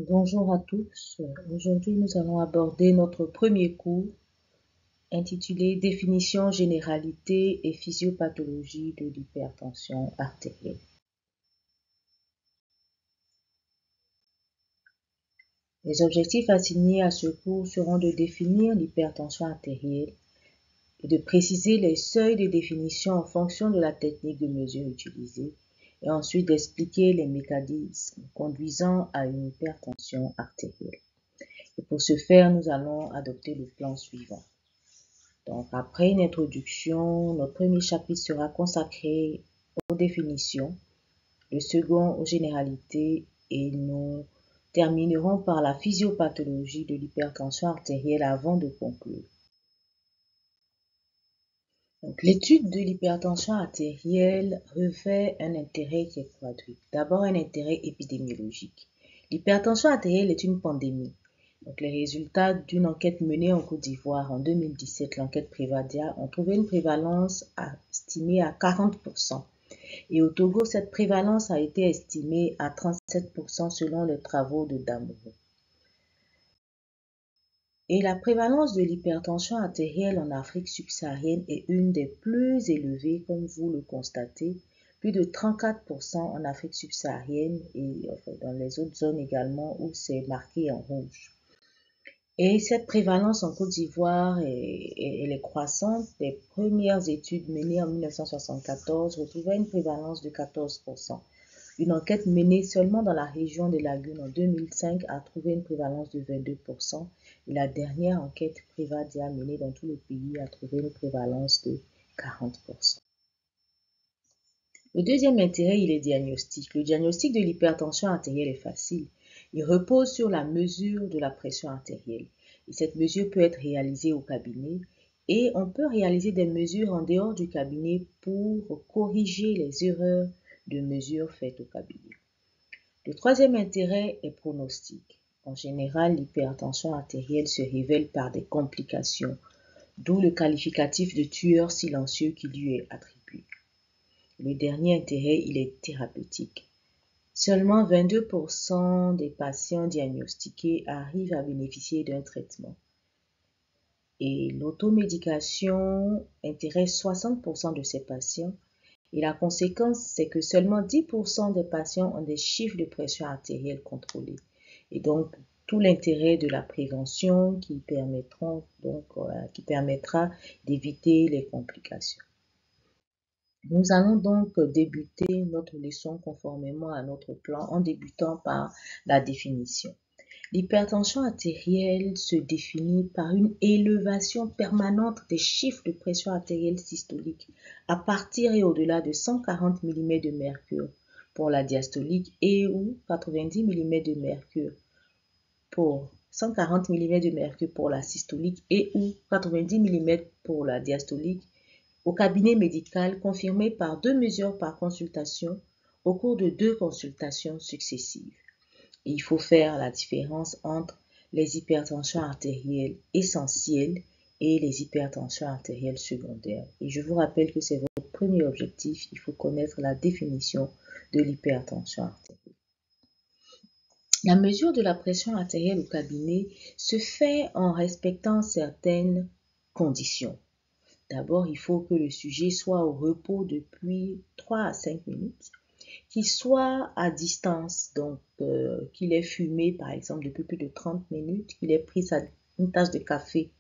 Bonjour à tous. Aujourd'hui, nous allons aborder notre premier cours intitulé Définition, généralité et physiopathologie de l'hypertension artérielle. Les objectifs assignés à ce cours seront de définir l'hypertension artérielle et de préciser les seuils de définition en fonction de la technique de mesure utilisée et ensuite d'expliquer les mécanismes conduisant à une hypertension artérielle. Et pour ce faire, nous allons adopter le plan suivant. Donc, après une introduction, notre premier chapitre sera consacré aux définitions, le second aux généralités et nous terminerons par la physiopathologie de l'hypertension artérielle avant de conclure. L'étude de l'hypertension artérielle revêt un intérêt qui est quadruple. D'abord, un intérêt épidémiologique. L'hypertension artérielle est une pandémie. Donc, les résultats d'une enquête menée en Côte d'Ivoire en 2017, l'enquête Prévadia, ont trouvé une prévalence estimée à 40%. Et au Togo, cette prévalence a été estimée à 37% selon les travaux de Damourou. Et la prévalence de l'hypertension artérielle en Afrique subsaharienne est une des plus élevées, comme vous le constatez, plus de 34% en Afrique subsaharienne et dans les autres zones également où c'est marqué en rouge. Et cette prévalence en Côte d'Ivoire elle est croissante. Les premières études menées en 1974 retrouvaient une prévalence de 14%. Une enquête menée seulement dans la région des Lagunes en 2005 a trouvé une prévalence de 22%. Et la dernière enquête Prévadia menée dans tout le pays a trouvé une prévalence de 40%. Le deuxième intérêt, il est diagnostic. Le diagnostic de l'hypertension artérielle est facile. Il repose sur la mesure de la pression artérielle. Et cette mesure peut être réalisée au cabinet et on peut réaliser des mesures en dehors du cabinet pour corriger les erreurs de mesures faites au cabinet. Le troisième intérêt est pronostic. En général, l'hypertension artérielle se révèle par des complications, d'où le qualificatif de tueur silencieux qui lui est attribué. Le dernier intérêt, il est thérapeutique. Seulement 22% des patients diagnostiqués arrivent à bénéficier d'un traitement. Et l'automédication intéresse 60% de ces patients. Et la conséquence, c'est que seulement 10% des patients ont des chiffres de pression artérielle contrôlés. Et donc, tout l'intérêt de la prévention qui permettra d'éviter les complications. Nous allons donc débuter notre leçon conformément à notre plan en débutant par la définition. L'hypertension artérielle se définit par une élévation permanente des chiffres de pression artérielle systolique à partir et au-delà de 140 mm de mercure pour la diastolique et ou 90 mm de mercure pour 140 mm de mercure pour la systolique et ou 90 mm pour la diastolique au cabinet médical confirmé par 2 mesures par consultation au cours de 2 consultations successives. Et il faut faire la différence entre les hypertensions artérielles essentielles et les hypertensions artérielles secondaires. Et je vous rappelle que c'est votre premier objectif, il faut connaître la définition de l'hypertension artérielle. La mesure de la pression artérielle au cabinet se fait en respectant certaines conditions. D'abord, il faut que le sujet soit au repos depuis 3 à 5 minutes, qu'il soit à distance, donc qu'il ait fumé par exemple depuis plus de 30 minutes, qu'il ait pris une tasse de café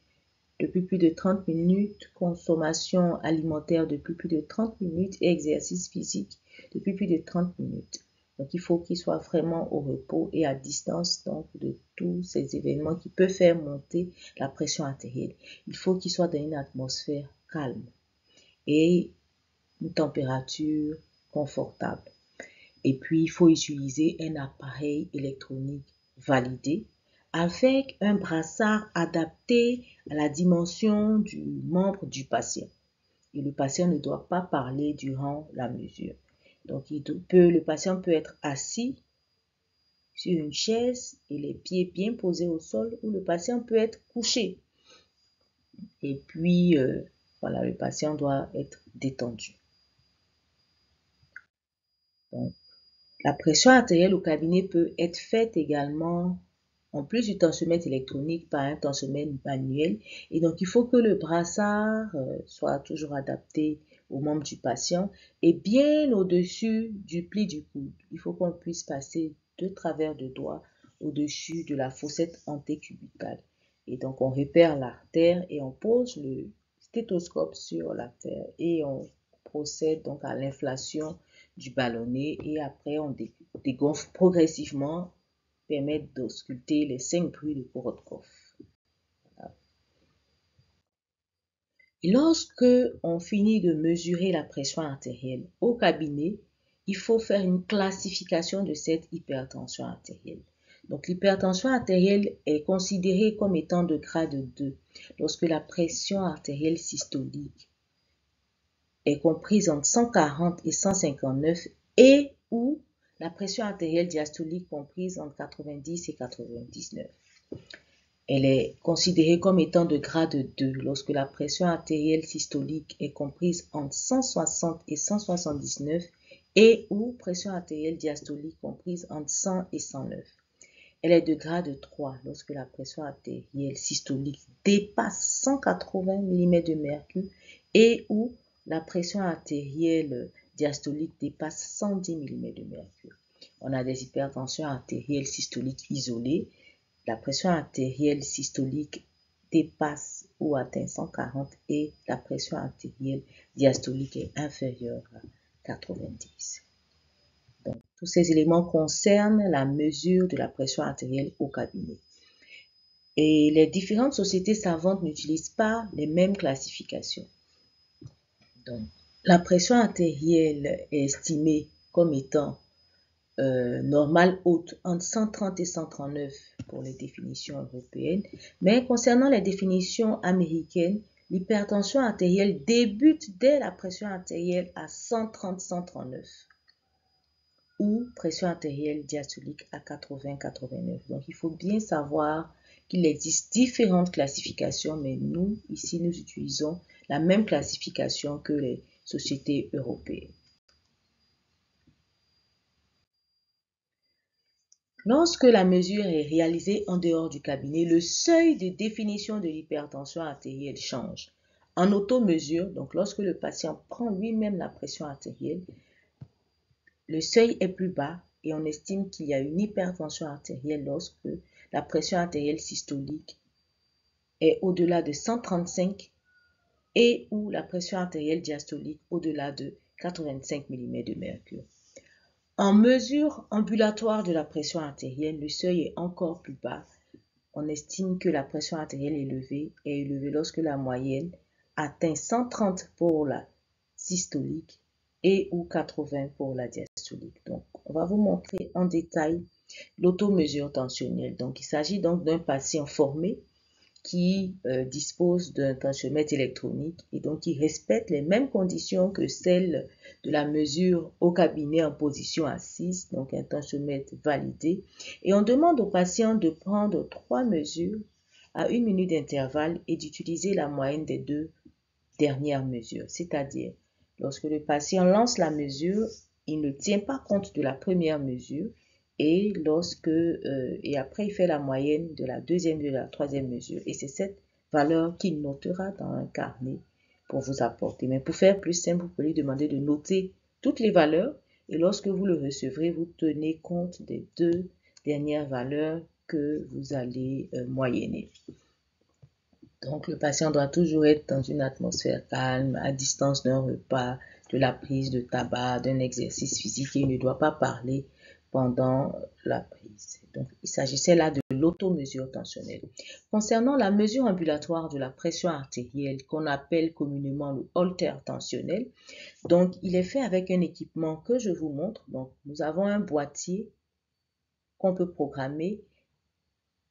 depuis plus de 30 minutes, consommation alimentaire depuis plus de 30 minutes et exercice physique depuis plus de 30 minutes. Donc il faut qu'il soit vraiment au repos et à distance donc de tous ces événements qui peuvent faire monter la pression artérielle. Il faut qu'il soit dans une atmosphère calme et une température confortable. Et puis, il faut utiliser un appareil électronique validé avec un brassard adapté à la dimension du membre du patient. Et le patient ne doit pas parler durant la mesure. Donc, le patient peut être assis sur une chaise et les pieds bien posés au sol ou le patient peut être couché. Et puis, voilà, le patient doit être détendu. Donc, La pression artérielle au cabinet peut être faite également, en plus du tensiomètre électronique, par un tensiomètre manuel. Et donc, il faut que le brassard soit toujours adapté aux membres du patient et bien au-dessus du pli du coude. Il faut qu'on puisse passer de travers de doigts au-dessus de la fossette antécubitale. Et donc, on repère l'artère et on pose le stéthoscope sur l'artère et on procède donc à l'inflation du ballonnet et après on dégonfle progressivement, permettre d'ausculter les 5 bruits de Korotkov. Et lorsque on finit de mesurer la pression artérielle au cabinet, il faut faire une classification de cette hypertension artérielle. Donc l'hypertension artérielle est considérée comme étant de grade 2 lorsque la pression artérielle systolique est comprise entre 140 et 159 et ou la pression artérielle diastolique comprise entre 90 et 99. Elle est considérée comme étant de grade 2 lorsque la pression artérielle systolique est comprise entre 160 et 179 et ou pression artérielle diastolique comprise entre 100 et 109. Elle est de grade 3 lorsque la pression artérielle systolique dépasse 180 mm de mercure et ou la pression artérielle diastolique dépasse 110 mm de mercure. On a des hypertensions artérielles systoliques isolées. La pression artérielle systolique dépasse ou atteint 140 et la pression artérielle diastolique est inférieure à 90. Donc, tous ces éléments concernent la mesure de la pression artérielle au cabinet. Et les différentes sociétés savantes n'utilisent pas les mêmes classifications. Donc, la pression artérielle est estimée comme étant normale haute entre 130 et 139 pour les définitions européennes. Mais concernant les définitions américaines, l'hypertension artérielle débute dès la pression artérielle à 130-139 ou pression artérielle diastolique à 80-89. Donc, il faut bien savoir qu'il existe différentes classifications, mais nous, ici, nous utilisons la même classification que les sociétés européennes. Lorsque la mesure est réalisée en dehors du cabinet, le seuil de définition de l'hypertension artérielle change. En automesure, donc lorsque le patient prend lui-même la pression artérielle, le seuil est plus bas et on estime qu'il y a une hypertension artérielle lorsque la pression artérielle systolique est au-delà de 135 et ou la pression artérielle diastolique au-delà de 85 mm de mercure. En mesure ambulatoire de la pression artérielle, le seuil est encore plus bas. On estime que la pression artérielle est élevée lorsque la moyenne atteint 130 pour la systolique et ou 80 pour la diastolique. Donc, on va vous montrer en détail l'automesure tensionnelle. Donc, il s'agit donc d'un patient formé qui dispose d'un tensiomètre électronique et donc qui respecte les mêmes conditions que celles de la mesure au cabinet en position assise, donc un tensiomètre validé. Et on demande au patient de prendre 3 mesures à 1 minute d'intervalle et d'utiliser la moyenne des 2 dernières mesures. C'est-à-dire, lorsque le patient lance la mesure, il ne tient pas compte de la première mesure et après il fait la moyenne de la deuxième et de la troisième mesure. Et c'est cette valeur qu'il notera dans un carnet pour vous apporter. Mais pour faire plus simple, vous pouvez lui demander de noter toutes les valeurs et lorsque vous le recevrez, vous tenez compte des 2 dernières valeurs que vous allez moyenner. Donc, le patient doit toujours être dans une atmosphère calme, à distance d'un repas, de la prise de tabac, d'un exercice physique et il ne doit pas parler pendant la prise. Donc, il s'agissait là de l'automesure tensionnelle. Concernant la mesure ambulatoire de la pression artérielle, qu'on appelle communément le holter tensionnel, donc il est fait avec un équipement que je vous montre. Donc, nous avons un boîtier qu'on peut programmer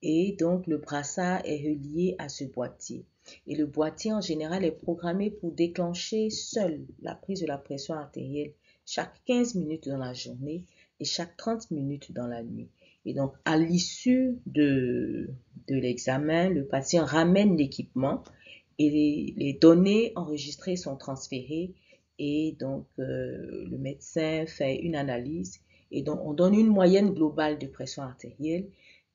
et donc le brassard est relié à ce boîtier. Et le boîtier en général est programmé pour déclencher seul la prise de la pression artérielle chaque 15 minutes dans la journée et chaque 30 minutes dans la nuit. Et donc à l'issue de l'examen, le patient ramène l'équipement et les données enregistrées sont transférées et donc le médecin fait une analyse Et donc, on donne une moyenne globale de pression artérielle,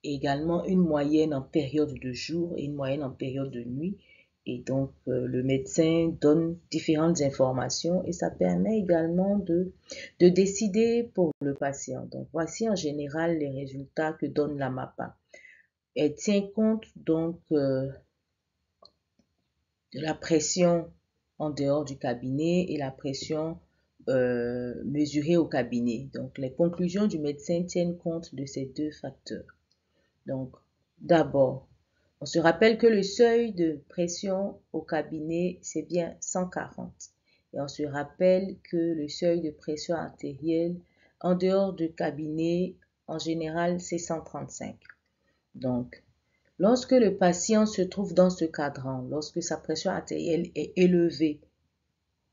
et également une moyenne en période de jour et une moyenne en période de nuit. Et donc, le médecin donne différentes informations et ça permet également de décider pour le patient. Donc, voici en général les résultats que donne la MAPA. Elle tient compte donc de la pression en dehors du cabinet et la pression mesurée au cabinet. Donc, les conclusions du médecin tiennent compte de ces deux facteurs. Donc, d'abord, on se rappelle que le seuil de pression au cabinet, c'est bien 140. Et on se rappelle que le seuil de pression artérielle en dehors du cabinet, en général, c'est 135. Donc, lorsque le patient se trouve dans ce cadran, lorsque sa pression artérielle est élevée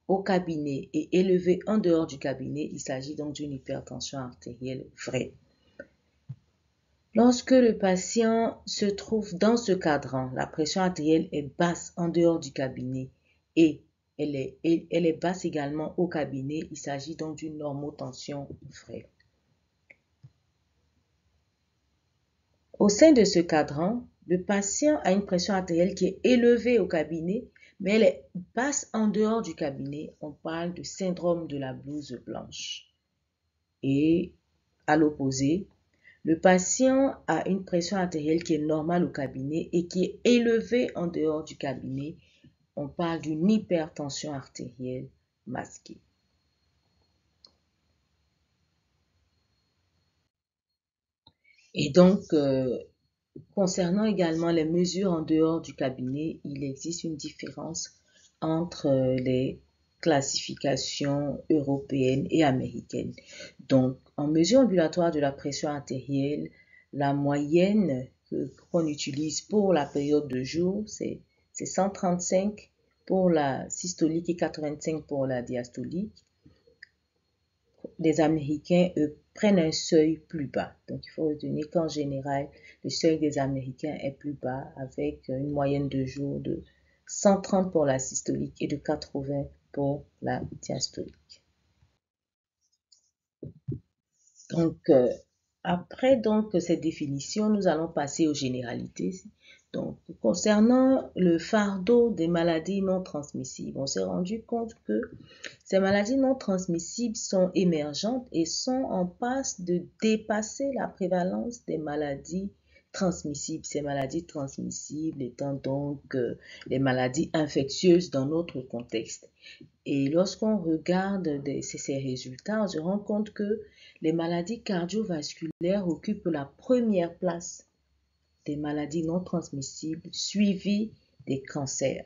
au cabinet et élevée en dehors du cabinet, il s'agit donc d'une hypertension artérielle vraie. Lorsque le patient se trouve dans ce cadran, la pression artérielle est basse en dehors du cabinet et elle est basse également au cabinet, il s'agit donc d'une normotension vraie. Au sein de ce cadran, le patient a une pression artérielle qui est élevée au cabinet, mais elle est basse en dehors du cabinet. On parle de syndrome de la blouse blanche. Et à l'opposé, le patient a une pression artérielle qui est normale au cabinet et qui est élevée en dehors du cabinet. On parle d'une hypertension artérielle masquée. Et donc, concernant également les mesures en dehors du cabinet, il existe une différence entre les classifications européennes et américaines. Donc, en mesure ambulatoire de la pression artérielle, la moyenne qu'on utilise pour la période de jour, c'est 135 pour la systolique et 85 pour la diastolique. Les Américains, eux, prennent un seuil plus bas. Donc, il faut retenir qu'en général, le seuil des Américains est plus bas avec une moyenne de jour de 130 pour la systolique et de 80 pour la diastolique. Donc, après donc cette définition, nous allons passer aux généralités. Donc, concernant le fardeau des maladies non transmissibles, on s'est rendu compte que ces maladies non transmissibles sont émergentes et sont en passe de dépasser la prévalence des maladies transmissibles. Ces maladies transmissibles étant donc les maladies infectieuses dans notre contexte. Et lorsqu'on regarde ces résultats, on se rend compte que les maladies cardiovasculaires occupent la première place des maladies non transmissibles suivies des cancers.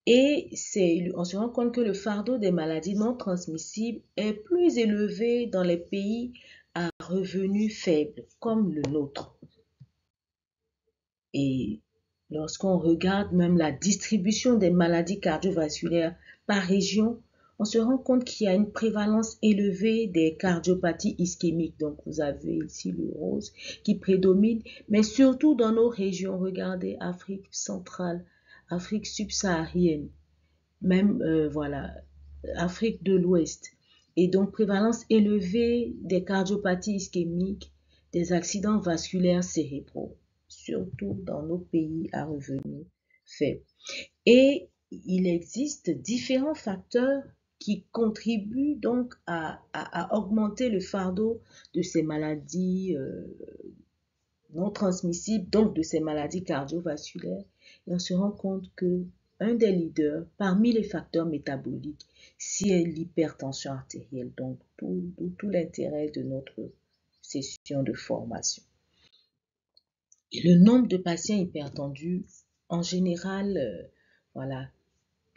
Et on se rend compte que le fardeau des maladies non transmissibles est plus élevé dans les pays à revenus faibles, comme le nôtre. Et lorsqu'on regarde même la distribution des maladies cardiovasculaires par région, on se rend compte qu'il y a une prévalence élevée des cardiopathies ischémiques. Donc, vous avez ici le rose qui prédomine, mais surtout dans nos régions. Regardez, Afrique centrale, Afrique subsaharienne, même, voilà, Afrique de l'Ouest. Et donc, prévalence élevée des cardiopathies ischémiques, des accidents vasculaires cérébraux, surtout dans nos pays à revenus faibles. Et il existe différents facteurs qui contribuent donc à augmenter le fardeau de ces maladies non transmissibles, donc de ces maladies cardiovasculaires. Et on se rend compte que un des leaders parmi les facteurs métaboliques, c'est l'hypertension artérielle. Donc, tout l'intérêt de notre session de formation. Et le nombre de patients hypertendus, en général, voilà,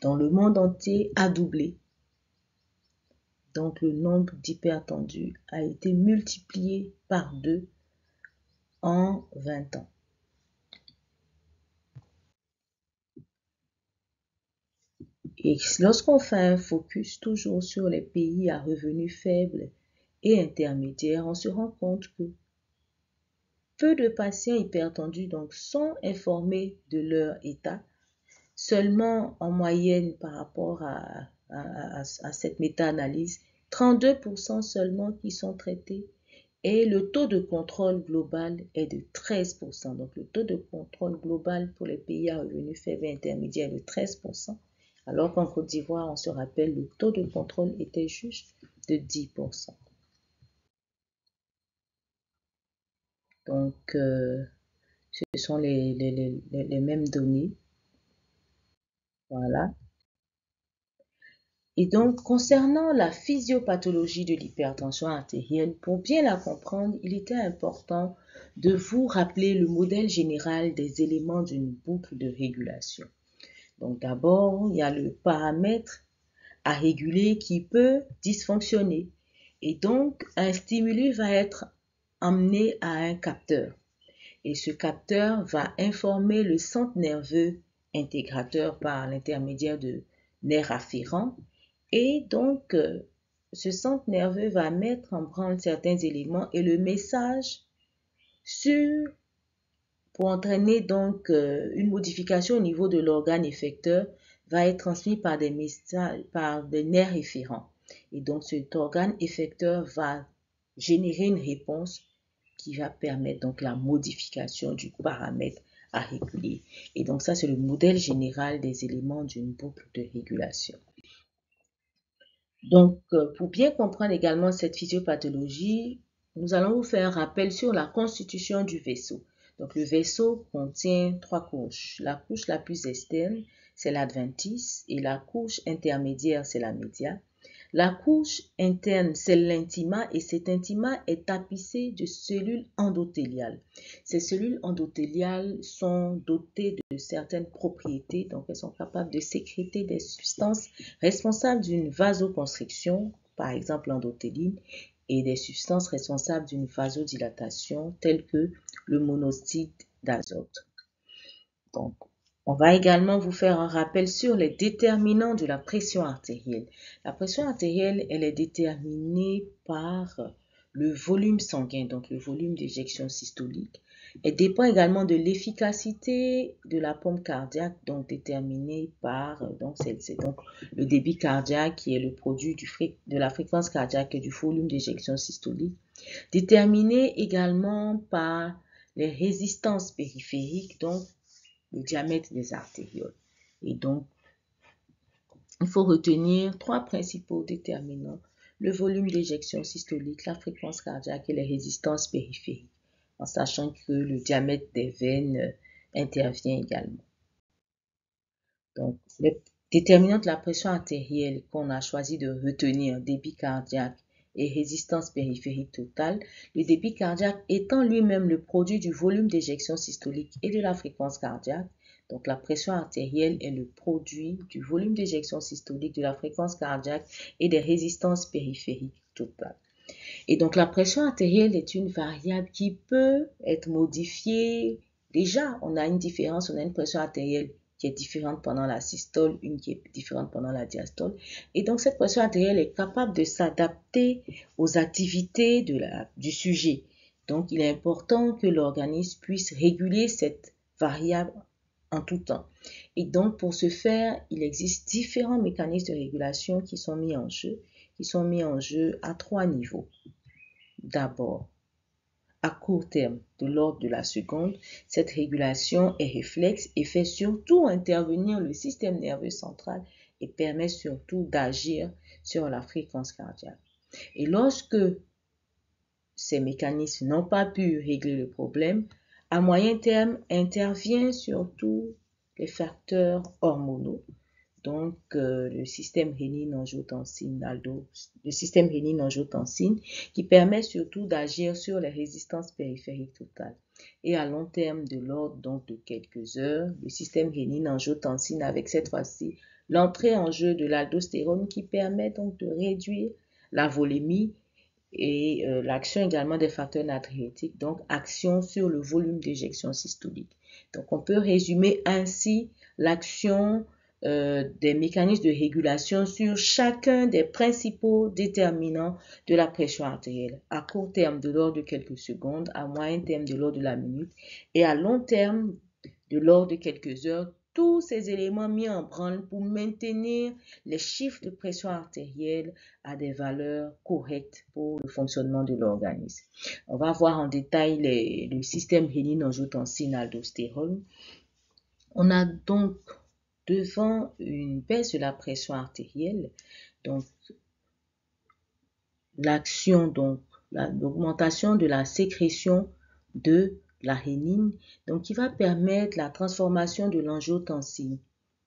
dans le monde entier, a doublé. Donc, le nombre d'hypertendus a été multiplié par 2 en 20 ans. Et lorsqu'on fait un focus toujours sur les pays à revenus faibles et intermédiaires, on se rend compte que peu de patients hypertendus donc, sont informés de leur état. Seulement en moyenne par rapport à cette méta-analyse, 32% seulement qui sont traités et le taux de contrôle global est de 13%. Donc le taux de contrôle global pour les pays à revenus faibles et intermédiaires est de 13%, alors qu'en Côte d'Ivoire, on se rappelle, le taux de contrôle était juste de 10%. Donc, ce sont les mêmes données. Voilà. Et donc, concernant la physiopathologie de l'hypertension artérielle, pour bien la comprendre, il était important de vous rappeler le modèle général des éléments d'une boucle de régulation. Donc, d'abord, il y a le paramètre à réguler qui peut dysfonctionner. Et donc, un stimulus va être amené à un capteur. Et ce capteur va informer le centre nerveux intégrateur par l'intermédiaire de nerfs afférents. Et donc, ce centre nerveux va mettre en branle certains éléments et le message pour entraîner donc une modification au niveau de l'organe effecteur va être transmis par des messages, par des nerfs efférents. Et donc, cet organe effecteur va générer une réponse qui va permettre donc la modification du paramètre à réguler. Et donc ça, c'est le modèle général des éléments d'une boucle de régulation. Donc, pour bien comprendre également cette physiopathologie, nous allons vous faire un rappel sur la constitution du vaisseau. Donc, le vaisseau contient 3 couches. La couche la plus externe, c'est l'adventice, et la couche intermédiaire, c'est la média. La couche interne, c'est l'intima, et cet intima est tapissé de cellules endothéliales. Ces cellules endothéliales sont dotées de certaines propriétés, donc elles sont capables de sécréter des substances responsables d'une vasoconstriction, par exemple l'endothéline, et des substances responsables d'une vasodilatation, telles que le monoxyde d'azote. Donc, on va également vous faire un rappel sur les déterminants de la pression artérielle. La pression artérielle, elle est déterminée par le volume sanguin, donc le volume d'éjection systolique. Elle dépend également de l'efficacité de la pompe cardiaque, donc déterminée par, c'est donc le débit cardiaque qui est le produit de la fréquence cardiaque et du volume d'éjection systolique. Déterminée également par les résistances périphériques, donc le diamètre des artérioles. Et donc, il faut retenir 3 principaux déterminants: le volume d'éjection systolique, la fréquence cardiaque et les résistances périphériques, en sachant que le diamètre des veines intervient également. Donc, les déterminants de la pression artérielle qu'on a choisi de retenir, débit cardiaque et résistance périphérique totale, le débit cardiaque étant lui-même le produit du volume d'éjection systolique et de la fréquence cardiaque. Donc la pression artérielle est le produit du volume d'éjection systolique, de la fréquence cardiaque et des résistances périphériques totales. Et donc la pression artérielle est une variable qui peut être modifiée. Déjà, on a une différence, on a une pression artérielle qui est différente pendant la systole, une qui est différente pendant la diastole. Et donc, cette pression artérielle est capable de s'adapter aux activités du sujet. Donc, il est important que l'organisme puisse réguler cette variable en tout temps. Et donc, pour ce faire, il existe différents mécanismes de régulation qui sont mis en jeu à 3 niveaux. D'abord, à court terme, de l'ordre de la seconde, cette régulation est réflexe et fait surtout intervenir le système nerveux central et permet surtout d'agir sur la fréquence cardiaque. Et lorsque ces mécanismes n'ont pas pu régler le problème, à moyen terme interviennent surtout les facteurs hormonaux. Donc, le système rénine-angiotensine qui permet surtout d'agir sur les résistances périphériques totales. Et à long terme, de l'ordre donc de quelques heures, le système rénine-angiotensine avec cette fois-ci l'entrée en jeu de l'aldostérone qui permet donc de réduire la volémie et l'action également des facteurs natriurétiques, donc action sur le volume d'éjection systolique. Donc, on peut résumer ainsi l'action des mécanismes de régulation sur chacun des principaux déterminants de la pression artérielle. À court terme, de l'ordre de quelques secondes, à moyen terme, de l'ordre de la minute, et à long terme, de l'ordre de quelques heures, tous ces éléments mis en branle pour maintenir les chiffres de pression artérielle à des valeurs correctes pour le fonctionnement de l'organisme. On va voir en détail le système rénine-angiotensine-aldostérone. On a donc devant une baisse de la pression artérielle, donc l'augmentation de la sécrétion de la rénine, donc qui va permettre la transformation de l'angiotensine,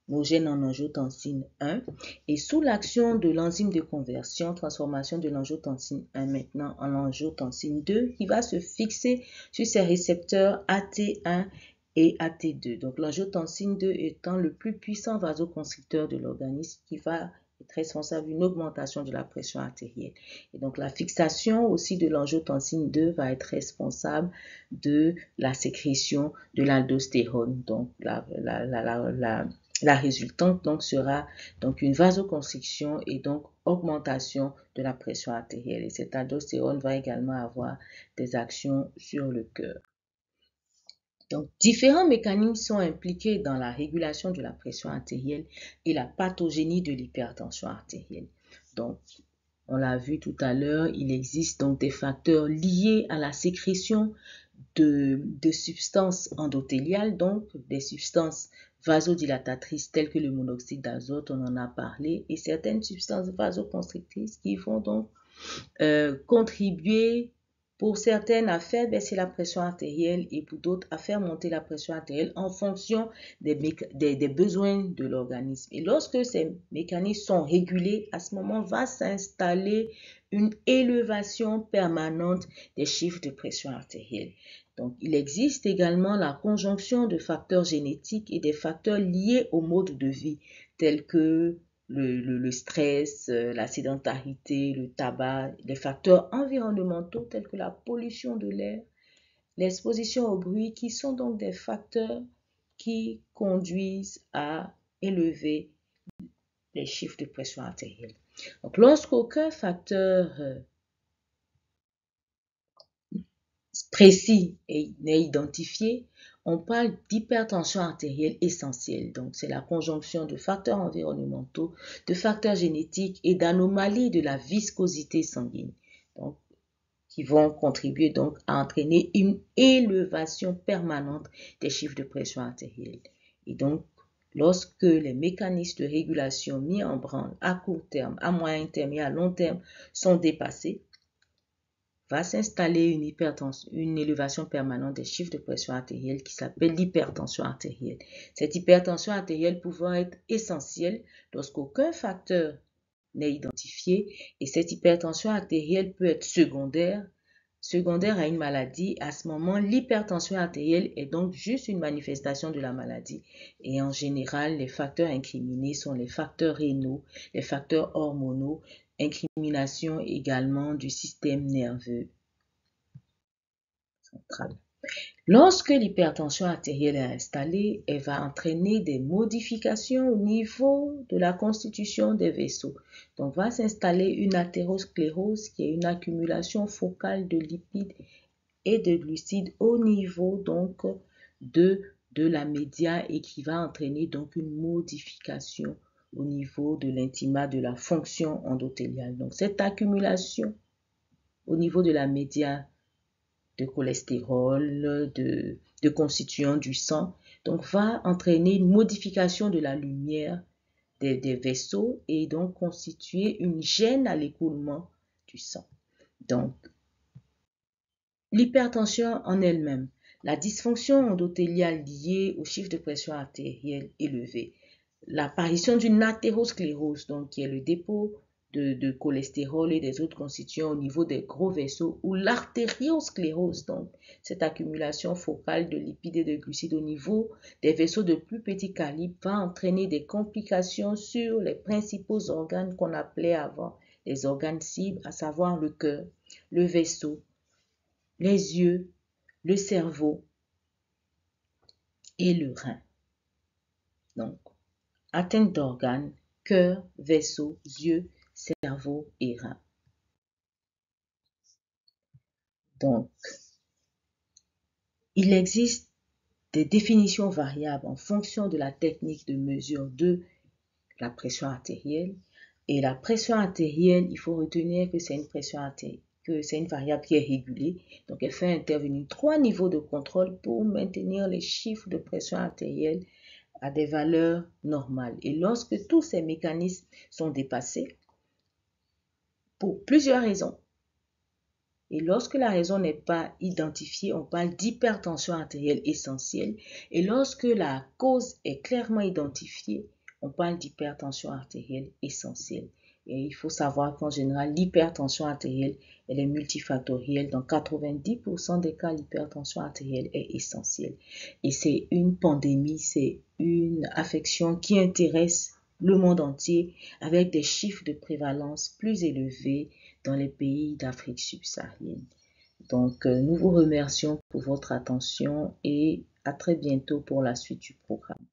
nos gènes en angiotensine 1, et sous l'action de l'enzyme de conversion, transformation de l'angiotensine 1 maintenant en angiotensine 2, qui va se fixer sur ces récepteurs AT1 et AT2. Donc l'angiotensine 2 étant le plus puissant vasoconstricteur de l'organisme qui va être responsable d'une augmentation de la pression artérielle. Et donc la fixation aussi de l'angiotensine 2 va être responsable de la sécrétion de l'aldostérone. Donc la résultante donc sera donc une vasoconstriction et donc augmentation de la pression artérielle. Et cette aldostérone va également avoir des actions sur le cœur. Donc, différents mécanismes sont impliqués dans la régulation de la pression artérielle et la pathogénie de l'hypertension artérielle. Donc, on l'a vu tout à l'heure, il existe donc des facteurs liés à la sécrétion de substances endothéliales, donc des substances vasodilatatrices telles que le monoxyde d'azote, on en a parlé, et certaines substances vasoconstrictrices qui vont donc contribuer pour certaines à faire baisser la pression artérielle et pour d'autres à faire monter la pression artérielle en fonction des besoins de l'organisme. Et lorsque ces mécanismes sont régulés, à ce moment va s'installer une élévation permanente des chiffres de pression artérielle. Donc, il existe également la conjonction de facteurs génétiques et des facteurs liés au mode de vie, tels que le stress, la sédentarité, le tabac, les facteurs environnementaux tels que la pollution de l'air, l'exposition au bruit, qui sont donc des facteurs qui conduisent à élever les chiffres de pression artérielle. Donc, lorsqu'aucun facteur précis n'est identifié, on parle d'hypertension artérielle essentielle. Donc, c'est la conjonction de facteurs environnementaux, de facteurs génétiques et d'anomalies de la viscosité sanguine, donc, qui vont contribuer donc à entraîner une élévation permanente des chiffres de pression artérielle. Et donc, lorsque les mécanismes de régulation mis en branle à court terme, à moyen terme et à long terme sont dépassés, va s'installer une élévation permanente des chiffres de pression artérielle qui s'appelle l'hypertension artérielle. Cette hypertension artérielle pouvant être essentielle lorsqu'aucun facteur n'est identifié, et cette hypertension artérielle peut être secondaire à une maladie. À ce moment, l'hypertension artérielle est donc juste une manifestation de la maladie. Et en général, les facteurs incriminés sont les facteurs rénaux, les facteurs hormonaux, incrimination également du système nerveux central. Lorsque l'hypertension artérielle est installée, elle va entraîner des modifications au niveau de la constitution des vaisseaux. Donc, va s'installer une athérosclérose qui est une accumulation focale de lipides et de glucides au niveau donc de la média et qui va entraîner donc une modification au niveau de l'intimat de la fonction endothéliale. Donc, cette accumulation au niveau de la média de cholestérol, de constituants du sang, donc va entraîner une modification de la lumière des vaisseaux et donc constituer une gêne à l'écoulement du sang. Donc, l'hypertension en elle-même, la dysfonction endothéliale liée au chiffre de pression artérielle élevé, l'apparition d'une athérosclérose, donc qui est le dépôt de cholestérol et des autres constituants au niveau des gros vaisseaux, ou l'artériosclérose, donc cette accumulation focale de lipides et de glucides au niveau des vaisseaux de plus petit calibre va entraîner des complications sur les principaux organes qu'on appelait avant les organes cibles, à savoir le cœur, le vaisseau, les yeux, le cerveau et le rein. Donc, atteinte d'organes, cœur, vaisseau, yeux, cerveau et rein. Donc, il existe des définitions variables en fonction de la technique de mesure de la pression artérielle. Et la pression artérielle, il faut retenir que c'est une pression artérielle, que c'est une variable qui est régulée. Donc, elle fait intervenir 3 niveaux de contrôle pour maintenir les chiffres de pression artérielle à des valeurs normales. Et lorsque tous ces mécanismes sont dépassés, pour plusieurs raisons, et lorsque la raison n'est pas identifiée, on parle d'hypertension artérielle essentielle. Et lorsque la cause est clairement identifiée, on parle d'hypertension artérielle essentielle. Et il faut savoir qu'en général, l'hypertension artérielle, elle est multifactorielle. Dans 90% des cas, l'hypertension artérielle est essentielle. Et c'est une pandémie, c'est une affection qui intéresse le monde entier avec des chiffres de prévalence plus élevés dans les pays d'Afrique subsaharienne. Donc, nous vous remercions pour votre attention et à très bientôt pour la suite du programme.